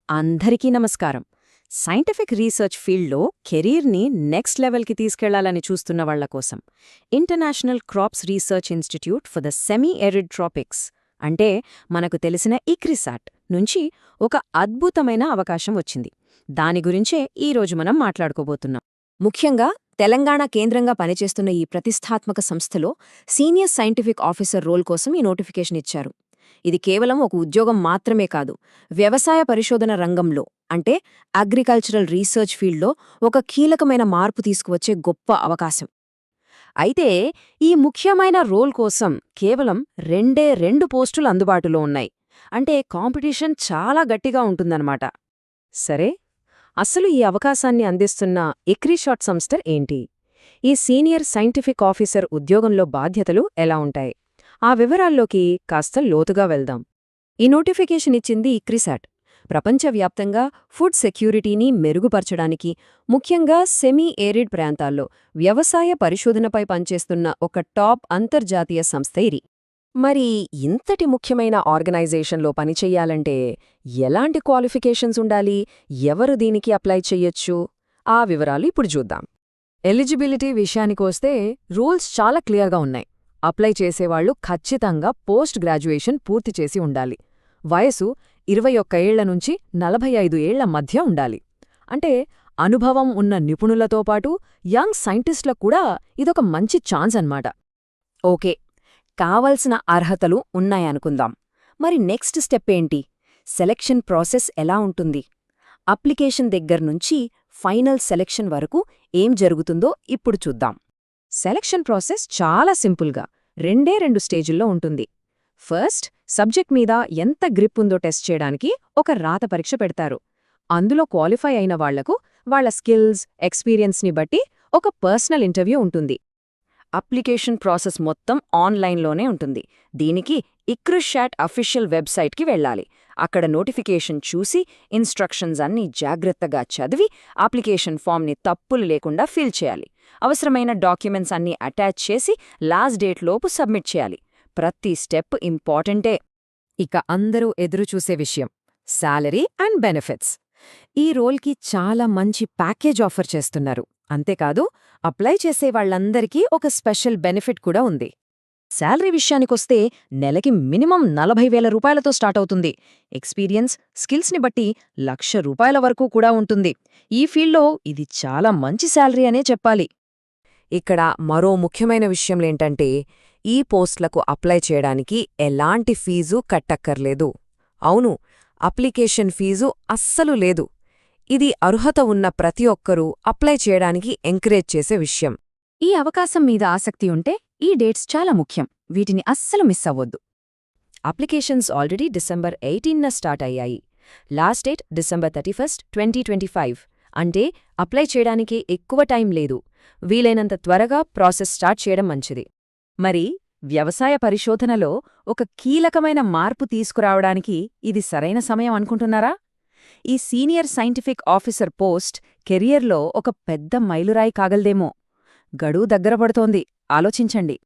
అందరికీ నమస్కారం. Scientific research ఫీల్డ్లో కెరీర్ని నెక్స్ట్ లెవెల్కి తీసుకెళ్లాలని చూస్తున్న వాళ్ల కోసం international crops research institute for the semi arid tropics అంటే మనకు తెలిసిన ఇక్రిసాట్ నుంచి ఒక అద్భుతమైన అవకాశం వచ్చింది. దాని గురించే ఈరోజు మనం మాట్లాడుకోబోతున్నాం. ముఖ్యంగా తెలంగాణ కేంద్రంగా పనిచేస్తున్న ఈ ప్రతిష్టాత్మక సంస్థలో సీనియర్ సైంటిఫిక్ ఆఫీసర్ రోల్ కోసం ఈ నోటిఫికేషన్ ఇచ్చారు. ఇది కేవలం ఒక ఉద్యోగం మాత్రమే కాదు, వ్యవసాయ పరిశోధన రంగంలో అంటే అగ్రికల్చరల్ రీసెర్చ్ ఫీల్డ్లో ఒక కీలకమైన మార్పు తీసుకువచ్చే గొప్ప అవకాశం. అయితే ఈ ముఖ్యమైన రోల్ కోసం కేవలం 2 పోస్టులు అందుబాటులో ఉన్నాయి. అంటే కాంపిటీషన్ చాలా గట్టిగా ఉంటుందన్నమాట. సరే, అసలు ఈ అవకాశాన్ని అందిస్తున్న ఇక్రిసాట్ సంస్థ ఏంటి? ఈ సీనియర్ సైంటిఫిక్ ఆఫీసర్ ఉద్యోగంలో బాధ్యతలు ఎలా ఉంటాయి? ఆ వివరాల్లోకి కాస్త లోతుగా వెళ్దాం. ఈ నోటిఫికేషన్ ఇచ్చింది ఇక్రిసాట్. ప్రపంచవ్యాప్తంగా ఫుడ్ సెక్యూరిటీని మెరుగుపరచడానికి, ముఖ్యంగా సెమీ ఏరిడ్ ప్రాంతాల్లో వ్యవసాయ పరిశోధనపై పనిచేస్తున్న ఒక టాప్ అంతర్జాతీయ సంస్థ ఇది. మరి ఇంతటి ముఖ్యమైన ఆర్గనైజేషన్లో పనిచెయ్యాలంటే ఎలాంటి క్వాలిఫికేషన్స్ ఉండాలి? ఎవరు దీనికి అప్లై చెయ్యొచ్చు? ఆ వివరాలు ఇప్పుడు చూద్దాం. ఎలిజిబిలిటీ విషయానికొస్తే రూల్స్ చాలా క్లియర్గా ఉన్నాయి. అప్లై చేసేవాళ్లు ఖచ్చితంగా పోస్ట్ గ్రాడ్యుయేషన్ పూర్తి చేసి ఉండాలి. వయసు 21 ఏళ్ల నుంచి 45 ఏళ్ల మధ్య ఉండాలి. అంటే అనుభవం ఉన్న నిపుణులతో పాటు యంగ్ సైంటిస్టులకు కూడా ఇదొక మంచి ఛాన్స్ అన్నమాట. ఓకే, కావలసిన అర్హతలు ఉన్నాయనుకుందాం. మరి నెక్స్ట్ స్టెప్ ఏంటి? సెలక్షన్ ప్రాసెస్ ఎలా ఉంటుంది? అప్లికేషన్ దగ్గర్నుంచి ఫైనల్ సెలక్షన్ వరకు ఏం జరుగుతుందో ఇప్పుడు చూద్దాం. సెలక్షన్ ప్రాసెస్ చాలా సింపుల్గా 2 స్టేజుల్లో ఉంటుంది. ఫస్ట్, సబ్జెక్ట్ మీద ఎంత గ్రిప్ ఉందో టెస్ట్ చేయడానికి ఒక రాత పరీక్ష పెడతారు. అందులో క్వాలిఫై అయిన వాళ్లకు వాళ్ల స్కిల్స్, ఎక్స్పీరియన్స్ని బట్టి ఒక పర్సనల్ ఇంటర్వ్యూ ఉంటుంది. అప్లికేషన్ ప్రాసెస్ మొత్తం ఆన్లైన్లోనే ఉంటుంది. దీనికి ఇక్రిసాట్ అఫీషియల్ వెబ్సైట్కి వెళ్ళాలి. అక్కడ నోటిఫికేషన్ చూసి ఇన్స్ట్రక్షన్స్ అన్నీ జాగ్రత్తగా చదివి అప్లికేషన్ ఫామ్ని తప్పులు లేకుండా ఫిల్ చేయాలి. అవసరమైన డాక్యుమెంట్స్ అన్నీ అటాచ్ చేసి లాస్ట్ డేట్లోపు సబ్మిట్ చేయాలి. ప్రతి స్టెప్ ఇంపార్టెంటే. ఇక అందరూ ఎదురుచూసే విషయం శాలరీ అండ్ బెనిఫిట్స్. ఈ రోల్కి చాలా మంచి ప్యాకేజ్ ఆఫర్ చేస్తున్నారు. అంతేకాదు, అప్లై చేసేవాళ్లందరికీ ఒక స్పెషల్ బెనిఫిట్ కూడా ఉంది. శాలరీ విషయానికొస్తే నెలకి మినిమం 40,000 రూపాయలతో స్టార్ట్ అవుతుంది. ఎక్స్పీరియన్స్, స్కిల్స్ని బట్టి ₹1,00,000 వరకు కూడా ఉంటుంది. ఈ ఫీల్డ్లో ఇది చాలా మంచి శాలరీ అనే చెప్పాలి. ఇక్కడ మరో ముఖ్యమైన విషయంలేంటంటే ఈ పోస్టులకు అప్లై చేయడానికి ఎలాంటి ఫీజు కట్టక్కర్లేదు. అవును, అప్లికేషన్ ఫీజు అస్సలు లేదు. ఇది అర్హత ఉన్న ప్రతి ఒక్కరూ అప్లై చేయడానికి ఎంకరేజ్ చేసే విషయం. ఈ అవకాశం మీద ఆసక్తి ఉంటే ఈ డేట్స్ చాలా ముఖ్యం. వీటిని అస్సలు మిస్ అవ్వొద్దు. అప్లికేషన్స్ ఆల్రెడీ December 18న స్టార్ట్ అయ్యాయి. Last date December 31, 2025. అంటే అప్లై చేయడానికి ఎక్కువ టైం లేదు. వీలైనంత త్వరగా ప్రాసెస్ స్టార్ట్ చేయడం మంచిది. మరి వ్యవసాయ పరిశోధనలో ఒక కీలకమైన మార్పు తీసుకురావడానికి ఇది సరైన సమయం అనుకుంటున్నారా? ఈ సీనియర్ సైంటిఫిక్ ఆఫీసర్ పోస్ట్ కెరియర్లో ఒక పెద్ద మైలురాయి కాగలదేమో. గడువు దగ్గర పడుతోంది. ఆలోచించండి.